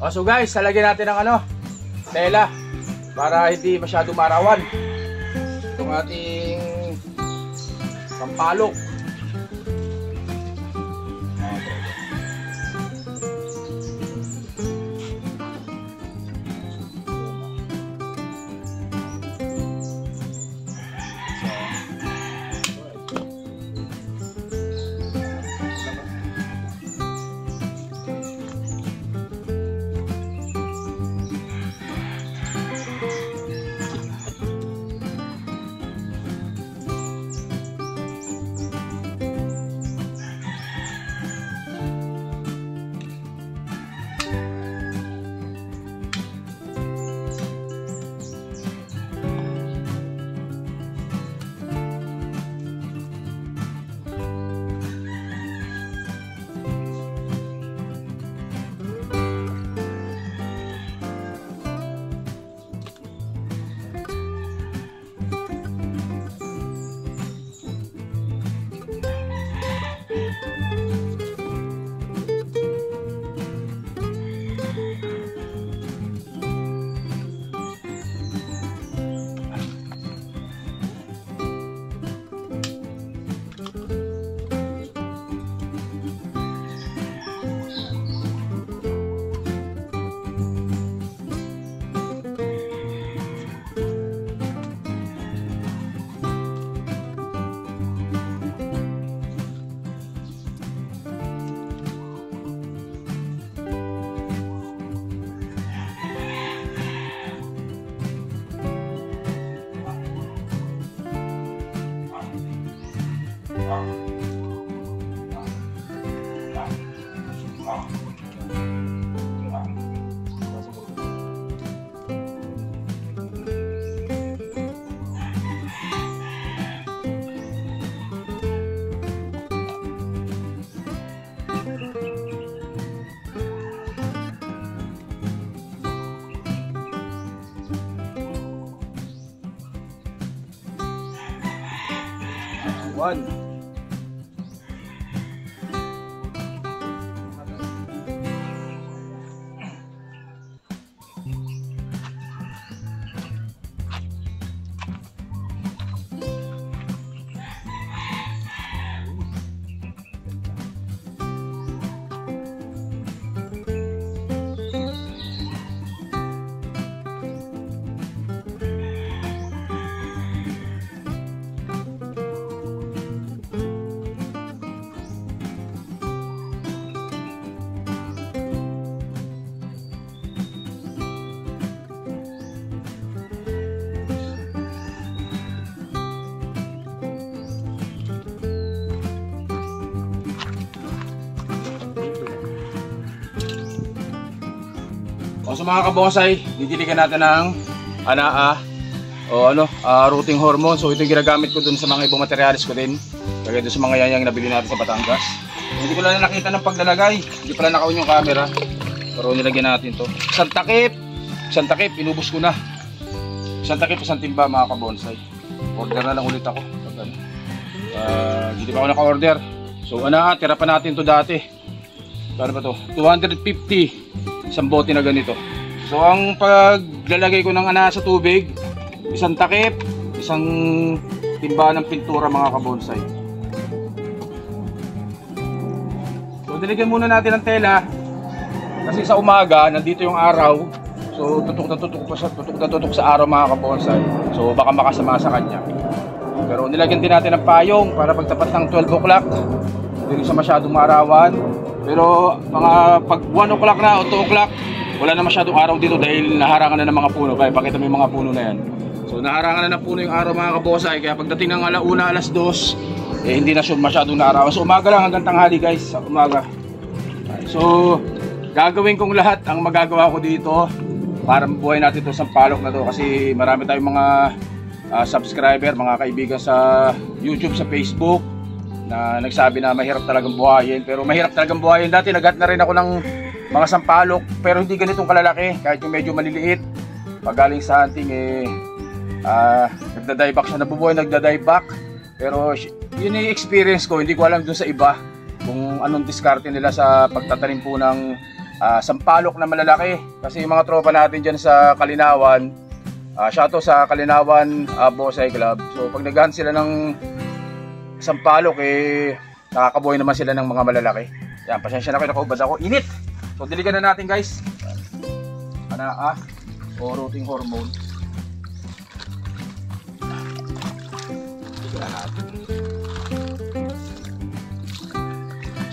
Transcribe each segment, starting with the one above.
So guys, lalagyan natin ng tela para hindi masyado marawan itong ating sampalok. One. So mga kabonsay, didiligan natin ng anaa o rooting hormone. So ito yung ginagamit ko dun sa mga ibang materialis ko din. Kagaya dun sa mga yanyang nabili natin sa Batangas. Hindi ko lang nakita ng paglalagay. Hindi pala naka-on yung camera. Pero nilagyan natin to. Isang takip, inubos ko na. Isang takip, isang timba mga kabonsay. Order na lang ulit ako. Hindi pa ako naka-order. So tira pa natin to dati. Kano ba to? 250. Isang bote na ganito. So ang paglalagay ko ng sa tubig, isang takip, isang timba ng pintura mga kabonsay. So diligyan muna natin ng tela kasi sa umaga nandito yung araw. So tutok na tutok sa araw mga kabonsay. So baka makasama sa kanya. Pero nilagyan din natin ng payong para pagtapat ng 12 o'clock hindi siya masyadong maarawan. Pero mga pag 1 o'clock na o 2 o'clock, wala na masyadong araw dito dahil naharangan na ng mga puno. Kaya pakita mo yung mga puno na yan. So naharangan na ng puno yung araw mga kabosay. Kaya pagdating ng alauna, alas 2, hindi na siya masyadong naarawan. So umaga lang hanggang tanghali guys, sa umaga. So gagawin kong lahat ang magagawa ko dito para mabuhay natin itong sampalok na to. Kasi marami tayong mga subscriber, mga kaibigan sa YouTube, sa Facebook na nagsabi na mahirap talagang buhayin. Pero mahirap talagang buhayin. Dati naghat na rin ako ng mga sampalok pero hindi ganitong kalalaki, kahit yung medyo maliliit. Pag galing sa hunting nagda-dieback siya, nabubuhay nagda-dieback. Pero yun yung experience ko, hindi ko alam dun sa iba kung anong diskarte nila sa pagtatanim po ng sampalok na malalaki. Kasi yung mga tropa natin dyan sa Kalinawan, siya to sa Kalinawan Bonsai Club. So pag naghahan sila ng sampalok, nakakabuhay naman sila ng mga malalaki. Yan, pasensya na kayo, nakaubad ako. Init! So diligan na natin guys. Anaa o rooting hormone. Diligan na natin.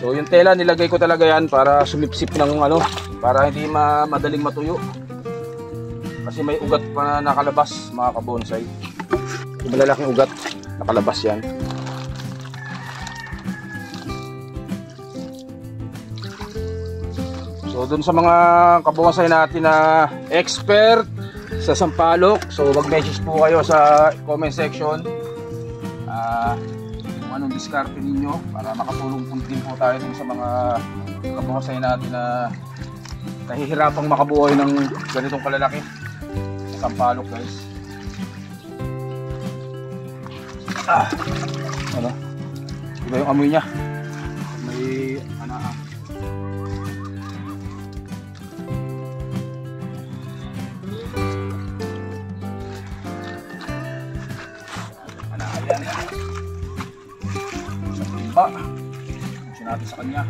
So yung tela nilagay ko talaga yan para sumipsip ng para hindi madaling matuyo. Kasi may ugat pa na nakalabas mga kabonsai. Yung malalaking ugat nakalabas yan. So dun sa mga kabonsai natin na expert sa sampalok, so mag-message po kayo sa comment section kung anong diskarte ninyo para makatulong din po tayo dun sa mga kabonsai natin na nahihirapang makabuhay ng ganitong kalalaki sampalok guys. Iba yung amoy niya, may ayan sa timba pusin natin sa kanya.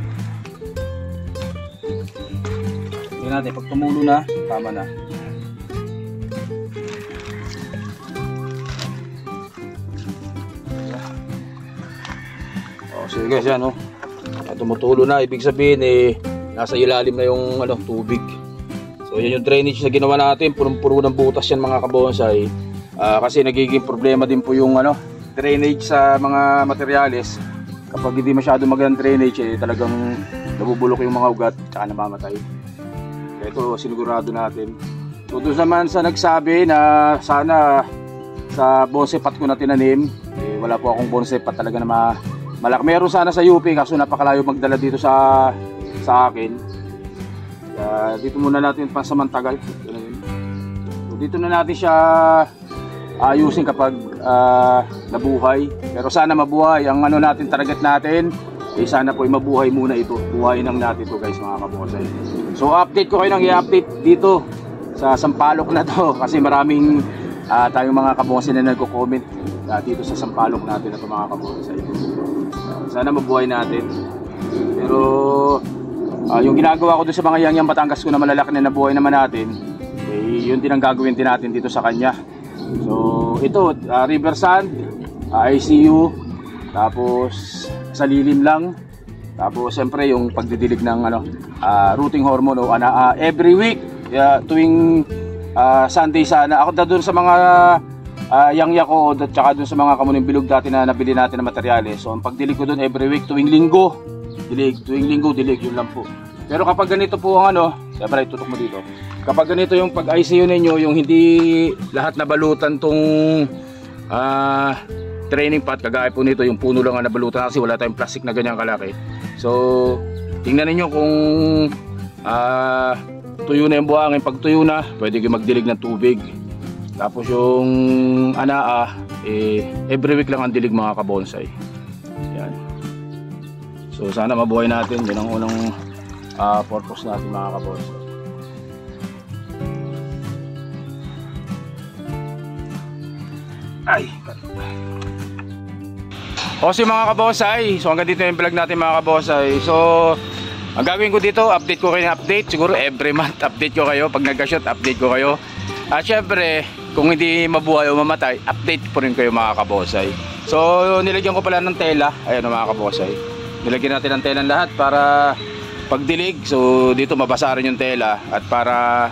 Tingnan natin pag tumulo na, tama na. So guys, yan tumutulo na, ibig sabihin nasa ilalim na yung tubig. So yan yung drainage na ginawa natin, punong-puno ng butas yan mga kabonsai. Kasi nagiging problema din po yung drainage sa mga materyales. Kapag hindi masyado magandang drainage, talagang nabubulok yung mga ugat at namamatay. Kaya ito sinigurado natin. So doon naman sa nagsabi na sana sa bonsai pot ko na tinanim, wala po akong bonsai pot talaga na malaki. Meron sana sa UP kaso napakalayo magdala dito sa akin. Dito muna natin pansamantagal. So dito na natin siya ayusin kapag nabuhay. Pero sana mabuhay ang natin, target natin. Sana po mabuhay muna ito. Buhayin lang natin ito guys mga kabonsai. So update ko kayo ng i-update dito sa sampalok na to kasi maraming tayong mga kabonsai na nagko-comment dito sa sampalok natin na ito mga kabonsai. Sana mabuhay natin. Pero yung ginagawa ko doon sa mga Yang Batangas ko na malalaki na nabuhay naman natin, yun din ang gagawin din natin dito sa kanya. So ito river sand, ICU, tapos sa lilim lang, tapos siyempre yung pagdidilig ng rooting hormone o every week, tuwing Sunday sana. Ako doon sa mga Yang ko at saka dun sa mga kamuning bilog dati na nabili natin na materyales. So ang pagdilig ko dun every week, tuwing linggo dilig, yun lang po. Pero kapag ganito po ang siyempre tutok mo dito, kapag ganito yung pag ICU ninyo, yung hindi lahat nabalutan tong training pot, kagaya po nito yung puno lang ang nabalutan kasi wala tayong plastic na ganyang kalaki. So tingnan niyo kung tuyo na yung buhangin. Pag tuyo na, pwede kayo magdilig ng tubig. Tapos yung every week lang ang dilig mga kabonsai. Yan. So sana mabuhay natin. Yun ang unang purpose natin mga kabonsai. Ay! Okay mga kabonsai. So hanggang dito yung vlog natin mga kabonsai. So ang gagawin ko dito, update ko kayo ng update. Siguro every month update ko kayo. Pag nag-shoot, update ko kayo. At syempre, kung hindi mabuhay o mamatay, update po rin kayo mga kabonsai. So nilagyan ko pala ng tela. Ayan mga kabonsai, nilagyan natin ng tela lahat para pagdilig, so dito mabasa rin yung tela. At para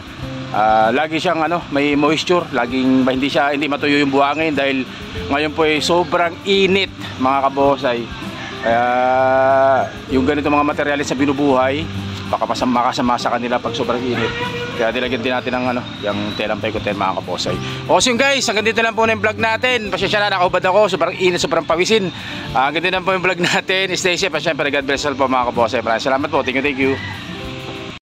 lagi siyang may moisture, laging hindi matuyo yung buhangin. Dahil ngayon po sobrang init mga kabonsai. Kaya yung ganito mga materyales sa binubuhay, baka makasama sa kanila pag sobrang init. Kaya nilagyan din natin ng yung telang paikotin mga kabonsai. O so yun guys, hanggang dito lang po na yung vlog natin. Pasensya na, nakaubad ako, sobrang init, sobrang pawisin. Hanggang dito lang po yung vlog natin. Stay safe at syempre God bless all po mga kabonsai. Maraming salamat po, thank you.